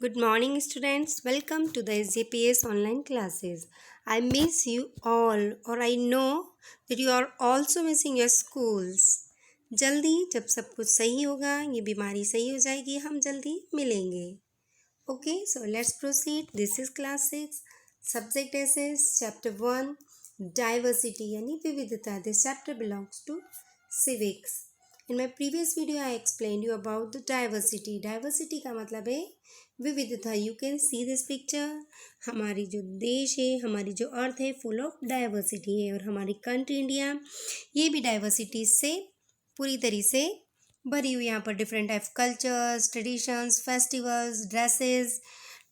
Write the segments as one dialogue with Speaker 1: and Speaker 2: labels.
Speaker 1: Good morning, students. Welcome to the SJPS online classes. I miss you all, or I know that you are also missing your schools. जल्दी जब सब कुछ सही होगा, ये बीमारी सही हो जाएगी, हम जल्दी मिलेंगे. Okay, so let's proceed. This is class 6, subject SS, chapter 1, diversity यानी विविधता. This chapter belongs to civics. In my previous video, I explained you about the diversity. Diversity का मतलब है विविधता. You can see this picture. हमारी जो देश है, हमारी जो अर्थ है, full of diversity है. और हमारी कंट्री इंडिया ये भी डाइवर्सिटी से पूरी तरह से भरी हुई. यहाँ पर different type cultures, traditions, festivals, dresses,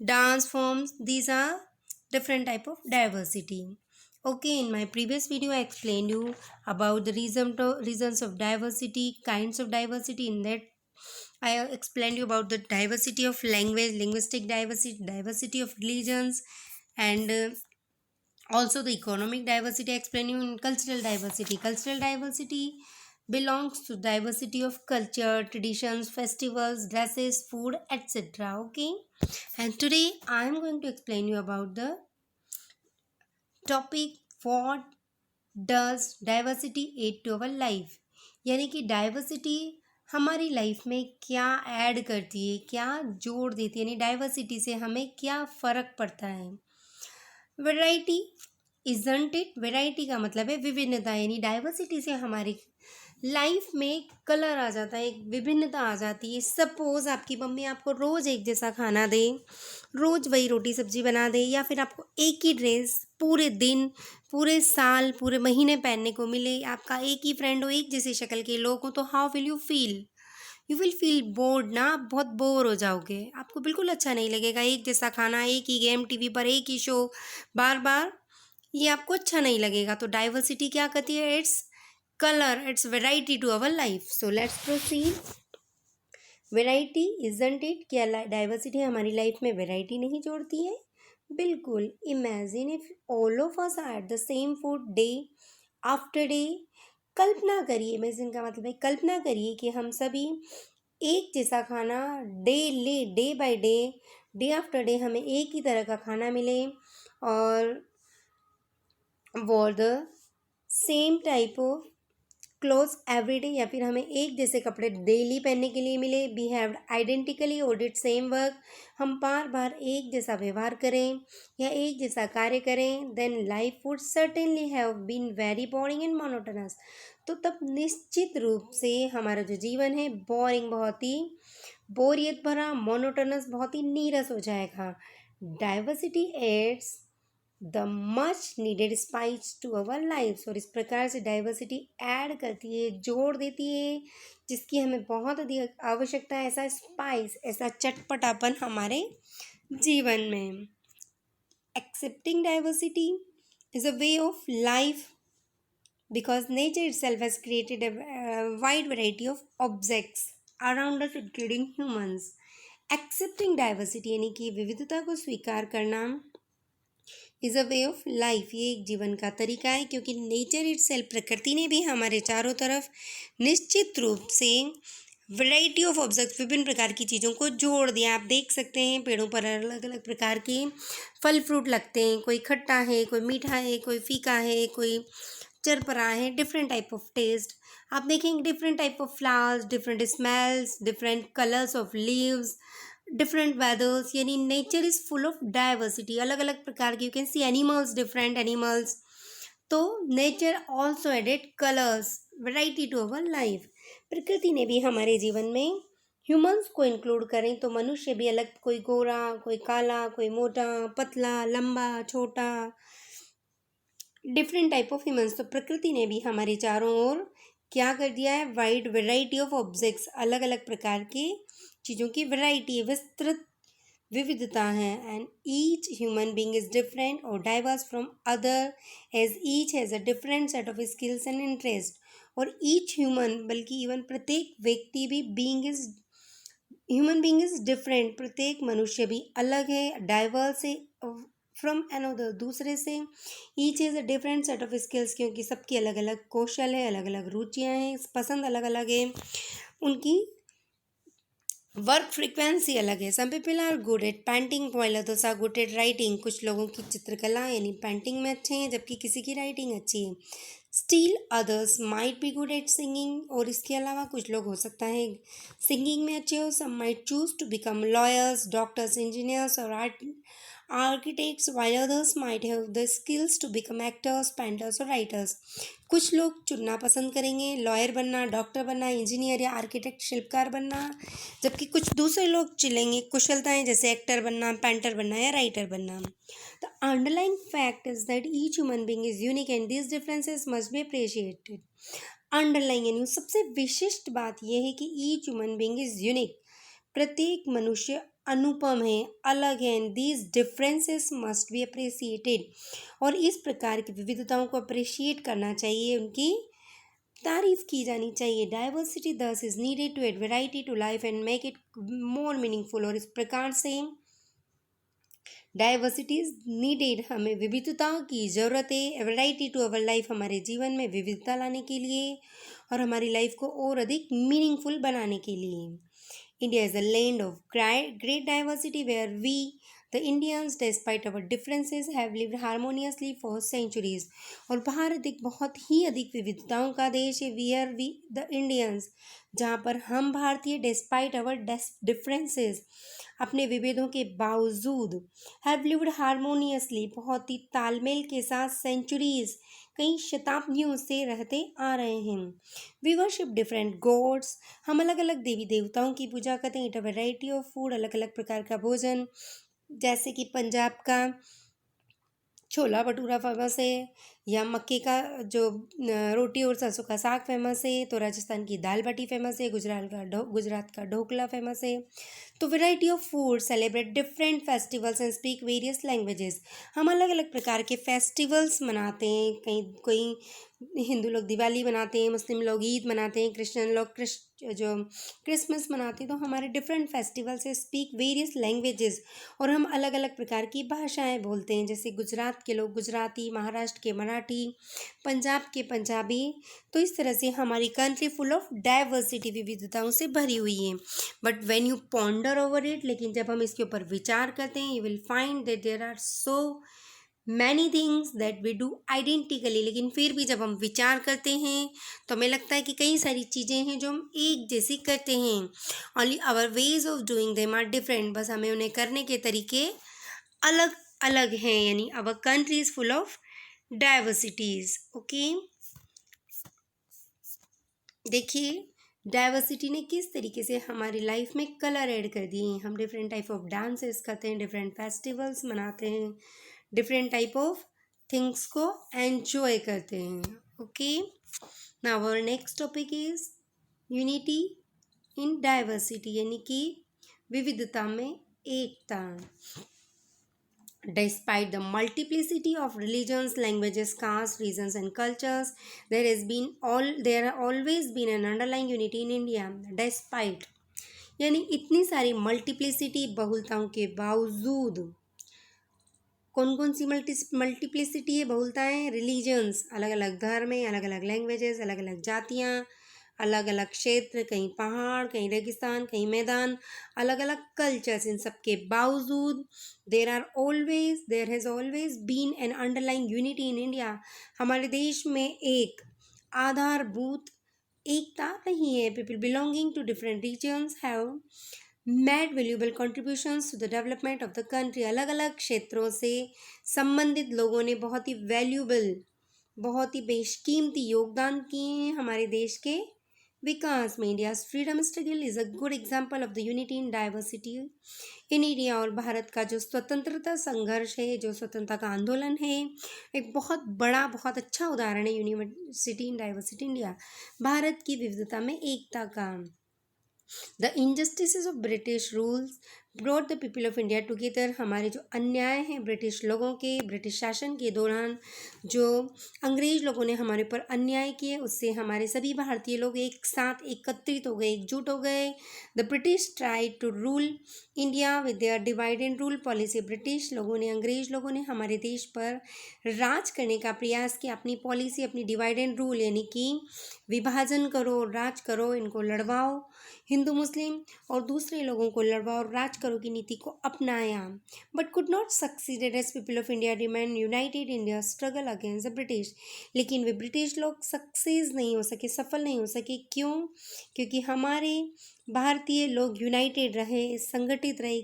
Speaker 1: dance forms, these are different type of diversity. Okay, in my previous video I explained you about the reasons of diversity, kinds of diversity. In that I explained you about the diversity of language, linguistic diversity, diversity of religions, and also the economic diversity. I explained you in cultural diversity. Cultural diversity belongs to diversity of culture, traditions, festivals, dresses, food, etc. Okay, and today I am going to explain you about the topic what does diversity add to our life. यानी कि diversity हमारी life में क्या add करती है, क्या जोड़ देती है, यानी डाइवर्सिटी से हमें क्या फ़र्क पड़ता है. Variety isn't it. वैरायटी का मतलब है विभिन्नता, यानी डाइवर्सिटी से हमारी लाइफ में कलर आ जाता है, एक विभिन्नता आ जाती है. सपोज आपकी मम्मी आपको रोज़ एक जैसा खाना दे, रोज़ वही रोटी सब्जी बना दे, या फिर आपको एक ही ड्रेस पूरे दिन, पूरे साल, पूरे महीने पहनने को मिले, आपका एक ही फ्रेंड हो, एक जैसी शक्ल के लोग हो, तो how will you feel? You will feel bored ना. आप बहुत बोर हो जाओगे, आपको बिल्कुल अच्छा नहीं लगेगा. एक जैसा खाना, एक ही गेम टीवी पर, एक ही शो बार बार, ये आपको अच्छा नहीं लगेगा. तो डाइवर्सिटी क्या करती है? It's colour, it's variety to our life. So let's proceed. Variety isn't it. क्या डाइवर्सिटी हमारी लाइफ में वेराइटी नहीं जोड़ती है? बिल्कुल. Imagine if all of us are eat the same food day after day. कल्पना करिए, इमेजिन का मतलब है कल्पना करिए कि हम सभी एक जैसा खाना daily, day by day, day after day हमें एक ही तरह का खाना मिले, और war the same type of clothes every day, या फिर हमें एक जैसे कपड़े डेली पहनने के लिए मिले. बिहेव्ड आइडेंटिकली और डिड सेम वर्क. हम बार बार एक जैसा व्यवहार करें या एक जैसा कार्य करें. Then life would certainly have been very boring and monotonous. तो तब निश्चित रूप से हमारा जो जीवन है बोरिंग, बहुत ही बोरियत भरा, मोनोटोनस, बहुत ही नीरस हो जाएगा. Diversity adds the much needed spice to our lifes. और इस प्रकार से डाइवर्सिटी ऐड करती है, जोड़ देती है, जिसकी हमें बहुत अधिक आवश्यकता है. ऐसा स्पाइस, ऐसा चटपटापन हमारे जीवन में. Accepting diversity is a way of life because nature itself has created a wide variety of objects around us including humans. Accepting diversity यानी कि विविधता को स्वीकार करना is a way of life. ये एक जीवन का तरीका है, क्योंकि नेचर इटसेल्फ, प्रकृति ने भी हमारे चारों तरफ निश्चित रूप से वैरायटी ऑफ ऑब्जेक्ट्स, विभिन्न प्रकार की चीज़ों को जोड़ दिया. आप देख सकते हैं पेड़ों पर अलग अलग प्रकार के फल फ्रूट लगते हैं. कोई खट्टा है, कोई मीठा है, कोई फीका है, कोई चरपरा है. Different type of taste. आप देखेंगे different type of flowers, different smells, different colours of leaves, different weathers. यानी nature is full of diversity, अलग अलग प्रकार की. You can see animals, different animals. तो nature also added colours, variety to our life. प्रकृति ने भी हमारे जीवन में ह्यूमंस को इंक्लूड करें तो मनुष्य भी अलग, कोई गोरा, कोई काला, कोई मोटा, पतला, लंबा, छोटा, डिफरेंट टाइप ऑफ ह्यूमंस. तो प्रकृति ने भी हमारे चारों ओर क्या कर दिया है? वाइड वैरायटी ऑफ ऑब्जेक्ट्स, अलग अलग प्रकार के चीज़ों की वैरायटी, विस्तृत विविधता है. And each human being is different और diverse from other, as each has a different set of skills and interest. और ईच ह्यूमन, बल्कि इवन प्रत्येक व्यक्ति भी, ह्यूमन बींग इज़ डिफरेंट, प्रत्येक मनुष्य भी अलग है, डाइवर्स है फ्रॉम अनदर, दूसरे से. Each is a different set of skills, क्योंकि सबकी अलग अलग कौशल है, अलग अलग रुचियाँ हैं, पसंद अलग अलग है, उनकी वर्क फ्रीक्वेंसी अलग है। Some people are good at painting while others are good at writing. कुछ लोगों की चित्रकला यानी पेंटिंग में अच्छे हैं जबकि किसी की राइटिंग अच्छी है। Still others might be good at singing. और इसके अलावा कुछ लोग हो सकता है सिंगिंग में अच्छे हो। Some might choose to become lawyers, doctors, engineers और architects, while others might have the skills to become actors, painters और writers। कुछ लोग चुनना पसंद करेंगे लॉयर बनना, डॉक्टर बनना, इंजीनियर या आर्किटेक्ट शिल्पकार बनना, जबकि कुछ दूसरे लोग चुनेंगे कुशलताएं जैसे एक्टर बनना, पेंटर बनना या राइटर बनना। The underlying fact is that each human being is unique and these differences must be appreciated। Underline यानी सबसे विशिष्ट बात यह है कि each human being is unique, प्रत्येक मनुष्य अनुपम है, अलग है। And these differences must be appreciated. और इस प्रकार की विविधताओं को अप्रिशिएट करना चाहिए, उनकी तारीफ की जानी चाहिए। Diversity thus is needed to add variety to life and make it more meaningful. और इस प्रकार से डाइवर्सिटी इज नीडेड, हमें विविधता की ज़रूरत है। वैरायटी टू अवर लाइफ, हमारे जीवन में विविधता लाने के लिए और हमारी लाइफ को और अधिक मीनिंगफुल बनाने के लिए। India is a land of great diversity where we the Indians despite our differences have lived harmoniously for centuries. और भारत एक बहुत ही अधिक विविधताओं का देश है। वेयर वी द इंडियंस, जहाँ पर हम भारतीय डिस्पाइट अवर डिफरेंसेस, अपने विभेदों के बावजूद, हैव लिव्ड हारमोनियसली, बहुत ही तालमेल के साथ, सेंचुरीज, कई शताब्दियों से रहते आ रहे हैं। वी वर्शिप डिफरेंट गॉड्स, हम अलग अलग देवी देवताओं की पूजा करते हैं। It a variety of food, अलग अलग प्रकार का भोजन, जैसे कि पंजाब का छोला भटूरा फेमस है, या मक्के का जो रोटी और सरसों का साग फेमस है। तो राजस्थान की दाल बाटी फेमस है। गुजरात का ढोकला फेमस है। तो variety of food, celebrate different festivals and speak various languages, हम अलग अलग प्रकार के फेस्टिवल्स मनाते हैं। कहीं कोई हिंदू लोग दिवाली मनाते हैं, मुस्लिम लोग ईद मनाते हैं, क्रिश्चियन लोग जो क्रिसमस मनाते हैं। तो हमारे डिफरेंट फेस्टिवल्स है। स्पीक वेरियस लैंग्वेजेस, और हम अलग अलग प्रकार की भाषाएं बोलते हैं, जैसे गुजरात के लोग गुजराती, महाराष्ट्र के मराठी, पंजाब के पंजाबी। तो इस तरह से हमारी कंट्री फुल ऑफ डाइवर्सिटी, विविधताओं से भरी हुई है। But when you ponder over it, लेकिन जब हम इसके ऊपर विचार करते हैं, you will find that there are so many things that we do identically. लेकिन फिर भी जब हम विचार करते हैं तो हमें लगता है कि कई सारी चीज़ें हैं जो हम एक जैसी करते हैं। Only our ways of doing them are different, बस हमें उन्हें करने के तरीके अलग अलग हैं। यानी our country is full of diversities. Okay, देखिए डाइवर्सिटी ने किस तरीके से हमारी लाइफ में कलर ऐड कर दिए हैं। हम डिफरेंट टाइप ऑफ डांसेस करते हैं, डिफरेंट फेस्टिवल्स मनाते हैं, डिफरेंट टाइप ऑफ थिंग्स को एंजॉय करते हैं। Okay, now our next topic is unity in diversity, यानी कि विविधता में एकता। Despite the multiplicity of religions, languages, castes, regions, and cultures, there have always been an underlying unity in India. Despite यानी इतनी सारी मल्टीप्लिसिटी, बहुलताओं के बावजूद, कौन कौन सी मल्टीप्लिसिटी है, बहुलताएं? रिलीजन्स, अलग अलग धर्म है, अलग अलग लैंग्वेजेस, अलग अलग जातियाँ, अलग अलग क्षेत्र, कहीं पहाड़, कहीं रेगिस्तान, कहीं मैदान, अलग अलग कल्चर्स। इन सब के बावजूद there has always been an underlying unity in India. हमारे देश में एक आधारभूत एकता नहीं है। People belonging to different regions have made valuable contributions to the development of the country. अलग अलग क्षेत्रों से संबंधित लोगों ने बहुत ही वैल्यूएबल, बहुत ही बेशकीमती योगदान किए हैं हमारे देश के विकास में। India's freedom struggle is a good example of the unity in diversity in India. और भारत का जो स्वतंत्रता संघर्ष है, जो स्वतंत्रता का आंदोलन है, एक बहुत बड़ा, बहुत अच्छा उदाहरण है university in diversity India, Bharat की विविधता में एकता का। The injustices of British rules brought the people of India together. हमारे जो अन्याय हैं ब्रिटिश लोगों के, ब्रिटिश शासन के दौरान जो अंग्रेज लोगों ने हमारे ऊपर अन्याय किए, उससे हमारे सभी भारतीय लोग एक साथ एकत्रित हो गए, एकजुट हो गए। The British tried to rule India with their divide and rule policy. British लोगों ने, अंग्रेज लोगों ने हमारे देश पर राज करने का प्रयास किया, अपनी पॉलिसी, अपनी डिवाइड एंड रूल, यानी कि विभाजन करो, राज करो, इनको लड़वाओ हिंदू मुस्लिम और दूसरे लोगों को लड़वा और राज करो की नीति को अपनाया, but could not succeeded as people of India remain united in their struggle against the British. लेकिन वे ब्रिटिश लोग सक्सेस नहीं हो सके, सफल नहीं हो सके। क्यों? क्योंकि हमारे भारतीय लोग यूनाइटेड रहे, संगठित रहे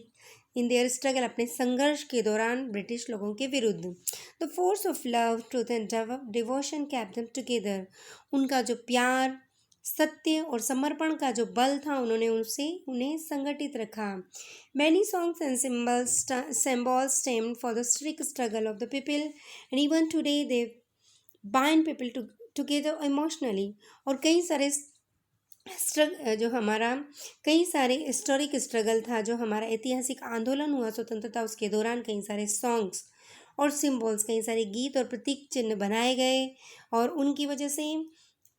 Speaker 1: इन देयर स्ट्रगल, अपने संघर्ष के दौरान ब्रिटिश लोगों के विरुद्ध। The force of love truth and devotion kept them together. उनका जो प्यार, सत्य और समर्पण का जो बल था, उन्हें संगठित रखा। Many songs and symbols stemmed for the strict struggle of the people and even today they bind people together emotionally. और कई सारे हिस्टोरिक स्ट्रगल था, जो हमारा ऐतिहासिक आंदोलन हुआ स्वतंत्रता, उसके दौरान कई सारे सॉन्ग्स और सिम्बल्स, कई सारे गीत और प्रतीक चिन्ह बनाए गए, और उनकी वजह से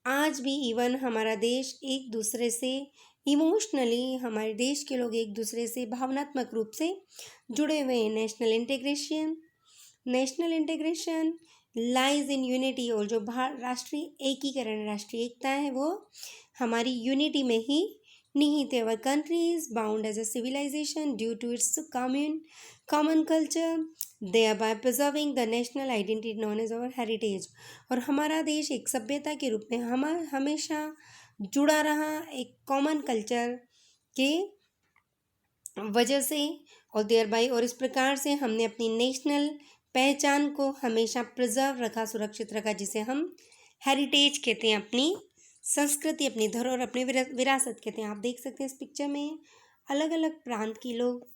Speaker 1: आज भी इवन हमारा देश एक दूसरे से इमोशनली, हमारे देश के लोग एक दूसरे से भावनात्मक रूप से जुड़े हुए हैं। National integration lies in unity. और जो राष्ट्रीय एकीकरण, राष्ट्रीय एकता है, वो हमारी यूनिटी में ही निहित है। Our country is bound as a civilisation due to its common culture, thereby preserving the national identity known as our heritage। और हमारा देश एक सभ्यता के रूप में हमेशा जुड़ा रहा एक कॉमन कल्चर के वजह से, और thereby, और इस प्रकार से हमने अपनी नेशनल पहचान को हमेशा प्रिजर्व रखा, सुरक्षित रखा, जिसे हम हेरिटेज कहते हैं, अपनी संस्कृति, अपनी धरोहर, अपनी विरासत कहते हैं। आप देख सकते हैं इस पिक्चर में अलग अलग प्रांत के लोग,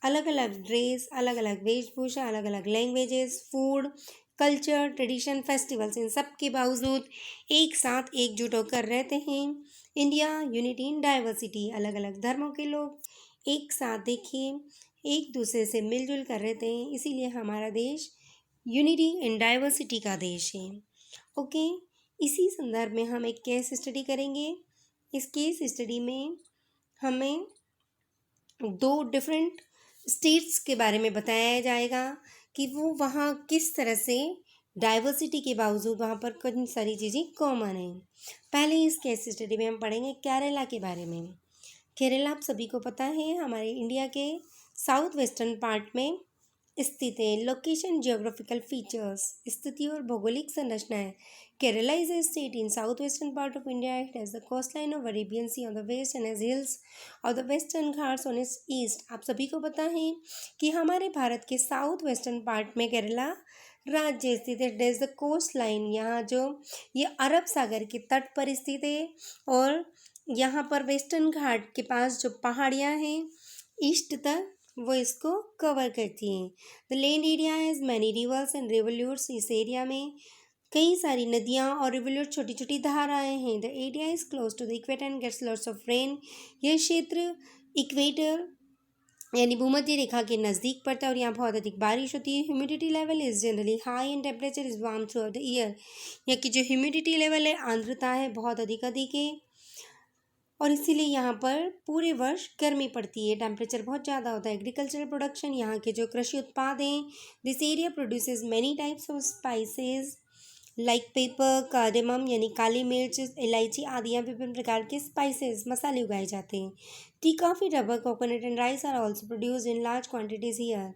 Speaker 1: अलग अलग ड्रेस, अलग अलग वेशभूषा, अलग अलग languages, food, culture, tradition, festivals, इन सब के बावजूद एक साथ एकजुट होकर रहते हैं। India unity in diversity. अलग अलग धर्मों के लोग एक साथ, देखिए, एक दूसरे से मिलजुल कर रहते हैं, इसीलिए हमारा देश यूनिटी इन डाइवर्सिटी का देश है। ओके, इसी संदर्भ में हम एक केस स्टडी करेंगे। इस केस स्टडी में हमें 2 डिफरेंट स्टेट्स के बारे में बताया जाएगा कि वो वहाँ किस तरह से डाइवर्सिटी के बावजूद वहाँ पर कई सारी चीज़ें कॉमन हैं। पहले इस केस स्टडी में हम पढ़ेंगे केरला के बारे में। केरला आप सभी को पता है, हमारे इंडिया के साउथ वेस्टर्न पार्ट में स्थित है। लोकेशन, जियोग्राफिकल फीचर्स, स्थिति और भौगोलिक संरचना है। Kerala is a state in south western part of India. It has the coast line of Arabian sea on the west and has hills और the western Ghats on its east. आप सभी को पता है कि हमारे भारत के साउथ वेस्टर्न पार्ट में केरला राज्य स्थित है। It has the coast line, यहाँ जो ये अरब सागर के तट पर स्थित है, और यहाँ पर वेस्टर्न घाट के पास जो पहाड़ियाँ हैं ईस्ट तक, वो इसको कवर करती हैं। The land area has many rivers and rivulets. इस एरिया में कई सारी नदियाँ और रिवोल्यूट, छोटी छोटी धाराएं हैं। The area is close to the equator and gets lots of rain. यह क्षेत्र इक्वेटर यानी भूमध्य रेखा के नज़दीक पड़ता है और यहाँ बहुत अधिक बारिश होती है। Humidity level is generally high and temperature is warm through out the year. यहाँ की जो ह्यूमिडिटी लेवल है, आर्द्रता है, बहुत अधिक है, और इसीलिए यहाँ पर पूरे वर्ष गर्मी पड़ती है, टेम्परेचर बहुत ज़्यादा होता है। एग्रीकल्चरल प्रोडक्शन, यहाँ के जो कृषि उत्पाद हैं, this area produces many types of spices like paper, cardamom यानी काली मिर्च, इलायची आदि। यहाँ विभिन्न प्रकार के स्पाइसेस, मसाले उगाए जाते हैं। Tea, coffee, rubber, coconut and rice are also produced in large quantities here.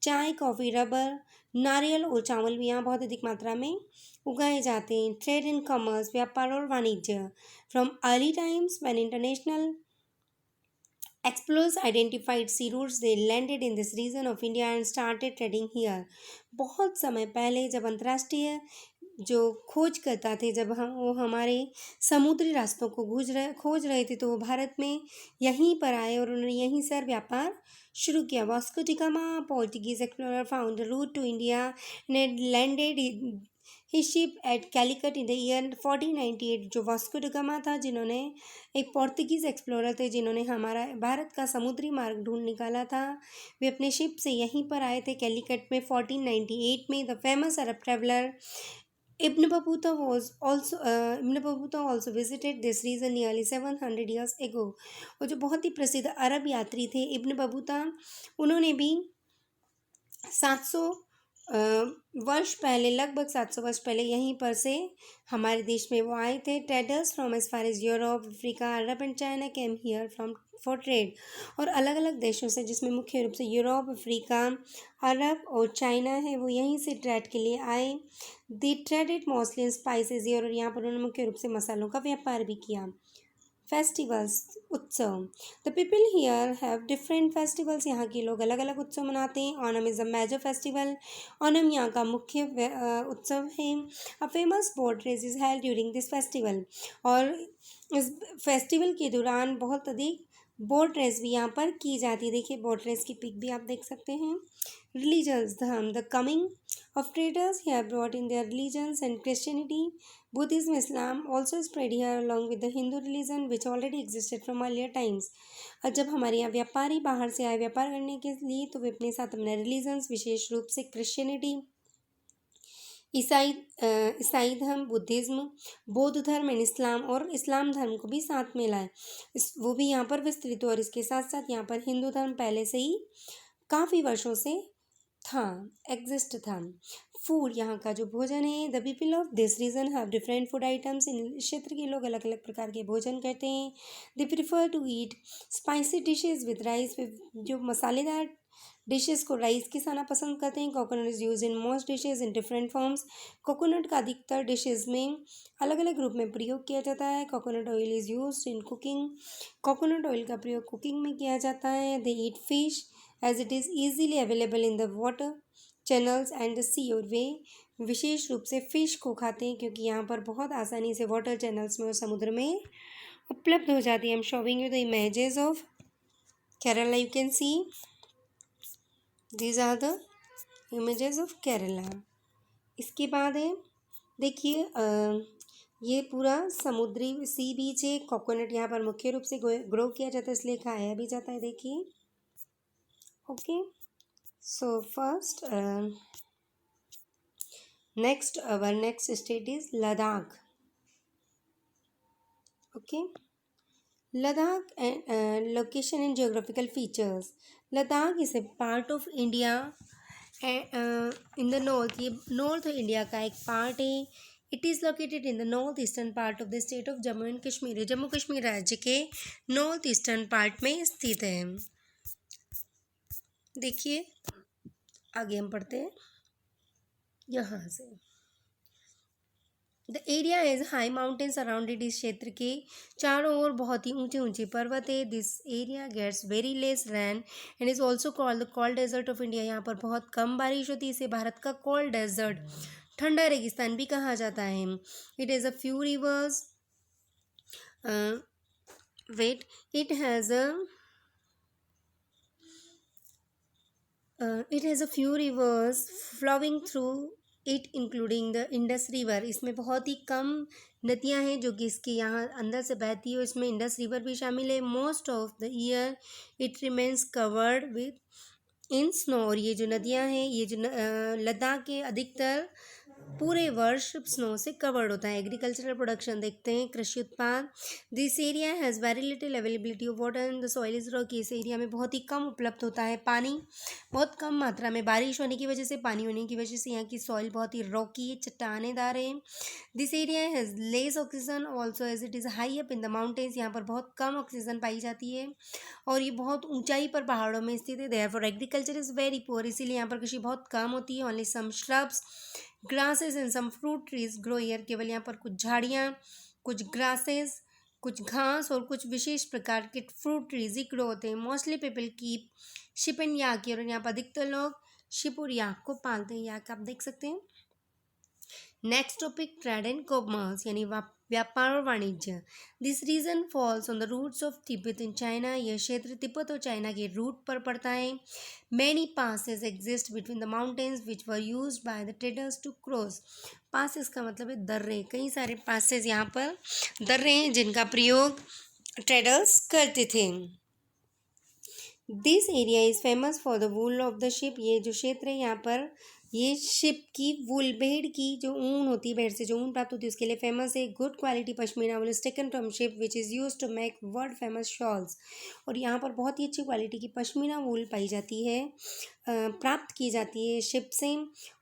Speaker 1: चाय, कॉफ़ी, रबर, नारियल और चावल भी यहाँ बहुत अधिक मात्रा में उगाए जाते हैं। ट्रेड एंड कॉमर्स, व्यापार और वाणिज्य। From early times when international explorers identified sea routes, they landed in this region of India and started trading here। बहुत समय पहले जब अंतर्राष्ट्रीय जो खोजकर्ता थे, जब वो हमारे समुद्री रास्तों को खोज रहे थे, तो वो भारत में यहीं पर आए और उन्होंने यहीं से व्यापार शुरू किया। Vasco da Gama, Portuguese explorer, found the route to India and landed his ship at Calicut in the year 1498। जो वास्को डी गामा था, जिन्होंने एक पोर्तुगीज़ एक्सप्लोरर थे, जिन्होंने हमारा भारत का समुद्री मार्ग ढूंढ निकाला था, वे अपने शिप से यहीं पर आए थे कैलिकट में 1498 में। The famous Arab traveller Ibn Battuta also visited this region nearly 700 years ago। और जो बहुत ही प्रसिद्ध अरब यात्री थे इब्न बतूता, उन्होंने भी 700 वर्ष पहले, लगभग 700 वर्ष पहले यहीं पर से हमारे देश में वो आए थे। Traders from as far as Europe, Africa, Arab and China came here from for trade. और अलग अलग देशों से, जिसमें मुख्य रूप से यूरोप, अफ्रीका, अरब और चाइना है, वो यहीं से ट्रेड के लिए आए। दे ट्रेडेड मोस्टली इन स्पाइसेस, और यहाँ पर उन्होंने मुख्य रूप से मसालों का व्यापार भी किया। फेस्टिवल्स, उत्सव। The people here have different festivals, यहाँ के लोग अलग अलग उत्सव मनाते हैं। Onam is a major festival, Onam यहाँ का मुख्य उत्सव है। A famous boat race is held during this festival, और इस फेस्टिवल के दौरान बहुत अधिक बोट रेस भी यहाँ पर की जाती है। देखिए बोट रेस की पिक भी आप देख सकते हैं। रिलीजन्स, धर्म। The coming of traders here brought in their religions and Christianity, Buddhism, Islam also spread here along with the Hindu religion which already existed from earlier times. और जब हमारे यहाँ व्यापारी बाहर से आए व्यापार करने के लिए, तो वे अपने साथ अपने रिलीजन्स, विशेष रूप से क्रिश्चियनिटी, ईसाई धर्म, बुद्धिज्म, बौद्ध धर्म एंड इस्लाम, और इस्लाम धर्म को भी साथ में लाए। वो भी यहाँ पर विस्तृत। और इसके साथ साथ यहाँ पर हिंदू धर्म पहले से ही काफ़ी वर्षों से एग्जिस्ट था। फूड, यहाँ का जो भोजन है। The people of this region have different food items, इन क्षेत्र के लोग अलग अलग प्रकार के भोजन करते हैं। They prefer to eat spicy dishes with rice, जो मसालेदार डिशेस को राइस के साथ पसंद करते हैं। Coconut is use in most dishes in different forms, coconut का अधिकतर डिशेज में अलग अलग रूप में प्रयोग किया जाता है। Coconut oil is use in cooking, coconut oil का प्रयोग कुकिंग में किया जाता है। They eat fish as it is easily available in the water channels and the sea, और वे विशेष रूप से फ़िश को खाते हैं क्योंकि यहाँ पर बहुत आसानी से वाटर चैनल्स में और समुद्र में उपलब्ध हो जाती है। I am showing you the images of Kerala, you can see these are the images of Kerala. इसके बाद है, देखिए ये पूरा समुद्री सी बीच है। कोकोनट यहाँ पर मुख्य रूप से ग्रो किया जाता है, इसलिए खाया भी जाता है। देखिए okay, so first next our next state is Ladakh. Okay, Ladakh and location and geographical features. Ladakh is a part of India in the north, ये नॉर्थ इंडिया का एक पार्ट है। It is located in the north eastern part of the state of Jammu and Kashmir, Jammu Kashmir राज्य के north eastern part में स्थित है। देखिए आगे हम पढ़ते हैं यहाँ से। The area is high mountain surrounded, इस क्षेत्र के चारों ओर बहुत ही ऊंचे ऊंचे पर्वत है। This area gets very less rain and is also called the cold desert of India, यहाँ पर बहुत कम बारिश होती है, इसे भारत का कोल्ड डेजर्ट, ठंडा रेगिस्तान भी कहा जाता है। It is a few rivers, wait it has a few rivers flowing through it including the Indus River, इसमें बहुत ही कम नदियां हैं जो कि इसके यहाँ अंदर से बहती है, इसमें इंडस रिवर भी शामिल है। Most of the year it remains covered with in snow, और ये जो नदियां हैं, ये जो लद्दाख के अधिकतर पूरे वर्ष स्नो से कवर्ड होता है। एग्रीकल्चरल प्रोडक्शन देखते हैं, कृषि उत्पाद। This area has very little availability of water and the soil is Rocky, इस एरिया में बहुत ही कम उपलब्ध होता है पानी, बहुत कम मात्रा में बारिश होने की वजह से, पानी होने की वजह से यहाँ की सॉइल बहुत ही रॉकी है, चट्टानेदार है। This area has less oxygen also as it is high up in the mountains, यहाँ पर बहुत कम ऑक्सीजन पाई जाती है और ये बहुत ऊंचाई पर पहाड़ों में स्थित है। Therefore agriculture is very poor, इसीलिए यहाँ पर कृषि बहुत कम होती है। Only some shrubs, grasses and some fruit trees grow here, केवल यहाँ पर कुछ झाड़ियाँ, कुछ ग्रासेस, कुछ घास और कुछ विशेष प्रकार के फ्रूट ट्रीज ही ग्रो होते हैं। Mostly people keep sheep and yak, और यहाँ पर अधिकतर लोग शिप और याक को पालते हैं। याक आप देख सकते हैं। Next topic, trade and commerce, यानी व्यापार और वाणिज्य। This region falls on the routes of Tibet in China, यह क्षेत्र तिब्बत और चाइना के रूट पर पड़ता है। Many passes exist between the mountains which were used by the traders to cross. Passes का मतलब है दर्रे, कई सारे पासेस यहाँ पर दर्रे हैं जिनका प्रयोग ट्रेडर्स करते थे। This area is famous for the wool of the ship, ये जो क्षेत्र है यहाँ पर ये शिप की वूल, भेड़ की जो ऊन होती है, भेड़ से जो ऊन प्राप्त होती है उसके लिए फेमस है। Good quality pashmina wool is taken from sheep which is use to make world famous shawls. और यहाँ पर बहुत ही अच्छी क्वालिटी की पश्मीना वूल पाई जाती है, प्राप्त की जाती है शिप से,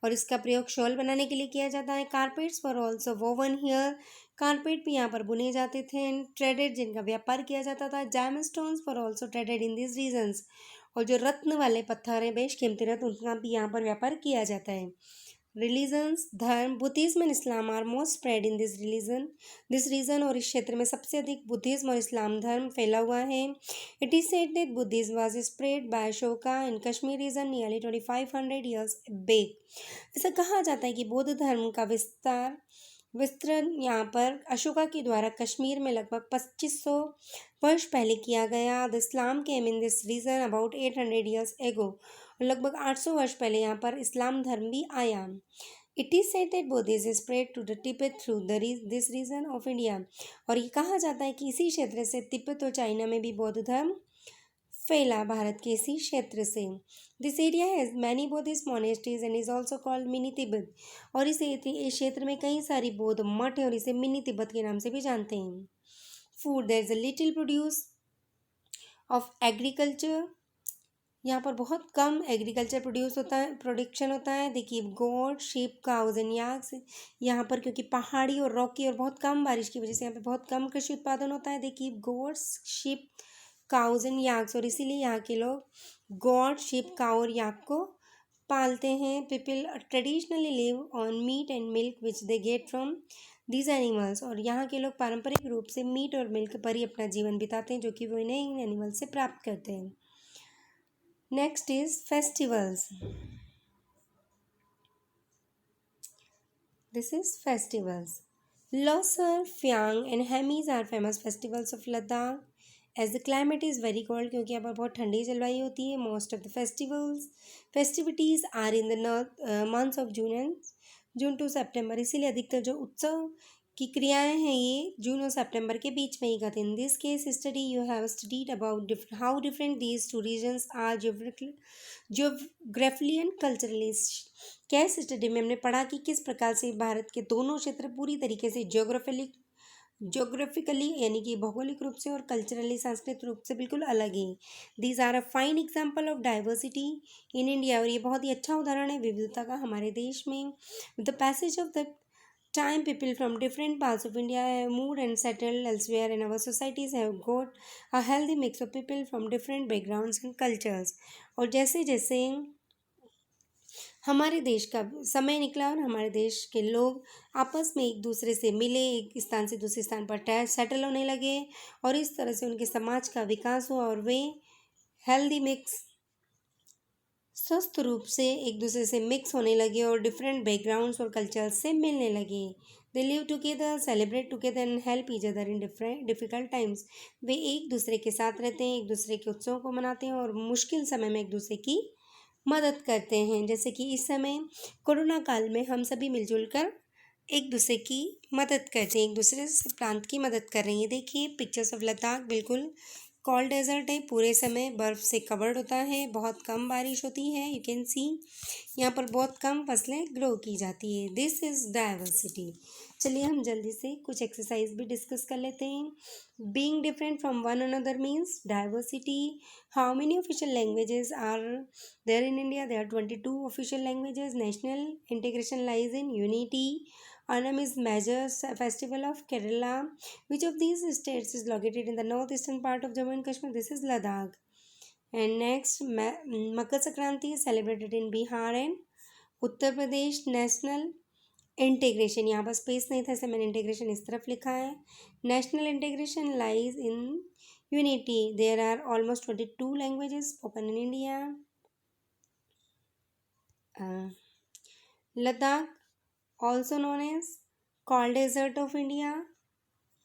Speaker 1: और इसका प्रयोग शॉल बनाने के लिए किया जाता है। Carpets for also woven here, carpet भी यहाँ पर बुने जाते थे। ट्रेडेड, जिनका व्यापार किया जाता था। Diamond stones for also traded in this regions, और जो रत्न वाले पत्थर हैं, बेशकीमती रत्न, उनका भी यहाँ पर व्यापार किया जाता है। रिलीजन्स, धर्म, Buddhism and Islam are most spread in this region, और इस क्षेत्र में सबसे अधिक बुद्धिज्म और इस्लाम धर्म फैला हुआ है। It is said that Buddhism was spread by Ashoka in Kashmir region nearly 2500 years back. ऐसा कहा जाता है कि बौद्ध धर्म का विस्तरण यहाँ पर अशोका के द्वारा कश्मीर में लगभग 2500 वर्ष पहले किया गया। The Islam came in this region about 800 years ago, लगभग 800 वर्ष पहले यहाँ पर इस्लाम धर्म भी आया। It is said that Buddhism spread to the Tibet through this region of India, और ये कहा जाता है कि इसी क्षेत्र से तिब्बत और चाइना में भी बौद्ध धर्म फैला, भारत के इसी क्षेत्र से। This area has many Buddhist monasteries and is also called mini Tibet, और इस क्षेत्र में कई सारी बौद्ध मठ हैं और इसे मिनी तिब्बत के नाम से भी जानते हैं। Food, there is a little produce of agriculture, यहाँ पर बहुत कम एग्रीकल्चर प्रोडक्शन होता है। देखिए, goat, sheep, cows and yaks, यहाँ पर क्योंकि पहाड़ी और रॉकी और बहुत कम बारिश की वजह से यहाँ पे बहुत कम कृषि उत्पादन होता है। देखिए, गोट्स, शीप, काउज एंड याक्स, और इसीलिए यहाँ के लोग गॉड, शीप, काउ और याक को पालते हैं। People traditionally live on meat and milk which they get from these animals, और यहाँ के लोग पारंपरिक रूप से मीट और मिल्क पर ही अपना जीवन बिताते हैं, जो कि वो इन्हें इन एनिमल से प्राप्त करते हैं। Next is festivals. This is festivals. Losar, Fyang and Hemis are famous festivals of Ladakh. As the climate is very cold, क्योंकि यहाँ पर बहुत ठंडी जलवायु होती है, most of the festivities are in the months of June to September, इसीलिए अधिकतर जो उत्सव की क्रियाएं हैं ये जून और सितंबर के बीच में ही करते हैं। In this case study you have studied about how different these two regions are geographically and culturally. Case study में हमने पढ़ा कि किस प्रकार से भारत के दोनों क्षेत्र पूरी तरीके से ज्योग्राफिकली यानी कि भौगोलिक रूप से और कल्चरली सांस्कृतिक रूप से बिल्कुल अलग है। These are a fine example of diversity in India, और ये बहुत ही अच्छा उदाहरण है विविधता का हमारे देश में। The passage of the time, people from different parts of India have moved and settled elsewhere, and our societies have got a healthy mix of people from different backgrounds and cultures। और जैसे जैसे हमारे देश का समय निकला और हमारे देश के लोग आपस में एक दूसरे से मिले, एक स्थान से दूसरे स्थान पर सेटल होने लगे, और इस तरह से उनके समाज का विकास हुआ और वे हेल्दी मिक्स, स्वस्थ रूप से एक दूसरे से मिक्स होने लगे और डिफरेंट बैकग्राउंड्स और कल्चर से मिलने लगे। They live together, celebrate together and help each other in difficult times. वे एक दूसरे के साथ रहते हैं, एक दूसरे के उत्सवों को मनाते हैं और मुश्किल समय में एक दूसरे की मदद करते हैं। जैसे कि इस समय कोरोना काल में हम सभी मिलजुल कर एक दूसरे की मदद करते हैं, एक दूसरे से प्रांत की मदद कर रही हैं। देखिए, पिक्चर्स ऑफ लद्दाख बिल्कुल कोल्ड डेजर्ट है, पूरे समय बर्फ़ से कवर्ड होता है, बहुत कम बारिश होती है। यू कैन सी यहाँ पर बहुत कम फसलें ग्रो की जाती है। This is diversity. चलिए हम जल्दी से कुछ एक्सरसाइज भी डिस्कस कर लेते हैं। Being different from one another means diversity. How many official languages are there in India? There are 22 official languages. National integration lies in unity. Onam is major festival of Kerala. Which of these states is located in the northeastern part of Jammu and Kashmir? This is Ladakh. And next, Makar Sankranti is celebrated in Bihar and Uttar Pradesh. National integration, यहाँ पर space नहीं था इसलिए मैंने integration इस तरफ लिखा है। National integration lies in unity. There are almost 22 languages spoken in India. Ladakh, also known as cold desert of India.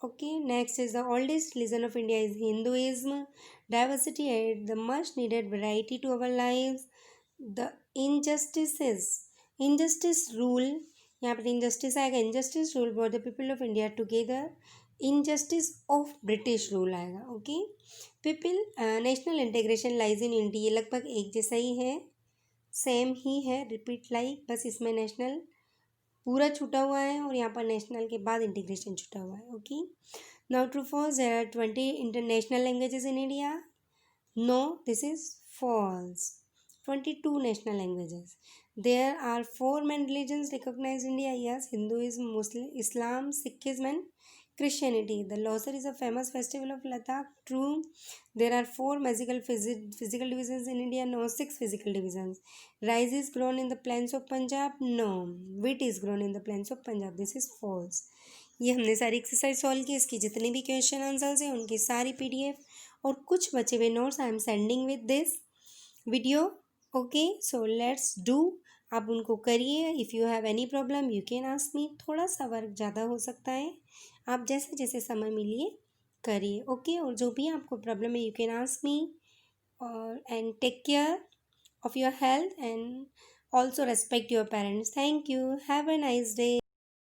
Speaker 1: Okay, next is the oldest religion of India is Hinduism. Diversity add the much needed variety to our lives. The injustice rule, यहाँ पर injustice आएगा, injustice rule brought the people of India together. Injustice of British rule आएगा। Okay, people national integration lies in unity, ये लगभग एक जैसा ही है, same ही है, रिपीट लाइक, बस इसमें नेशनल पूरा छूटा हुआ है और यहाँ पर नेशनल के बाद इंटीग्रेशन छूटा हुआ है. Okay, now true false, there are 20 international languages in India. No, this is false. 22 national languages. There are 4 main religions recognized in India. Yes, Hinduism, Muslim, Islam, Sikhism, and Christianity. The Losar is a famous festival of Ladakh. True. There are 4 physical divisions in India. No, 6 physical divisions. Rice is grown in the plains of Punjab. No. Wheat is grown in the plains of Punjab. This is false. ये हमने सारी exercise solve की. इसकी जितनी भी question answers हैं उनकी सारी PDF और कुछ बचे हुए notes I am sending with this video. Okay, so let's do. आप उनको करिए. If you have any problem you can ask मी. थोड़ा सा वर्क ज़्यादा हो सकता है, आप जैसे जैसे समय मिलिए करिए. ओके, और जो भी आपको प्रॉब्लम है यू कैन आस्क मी. और and take care of your health and also respect your parents. Thank you. Have a nice day.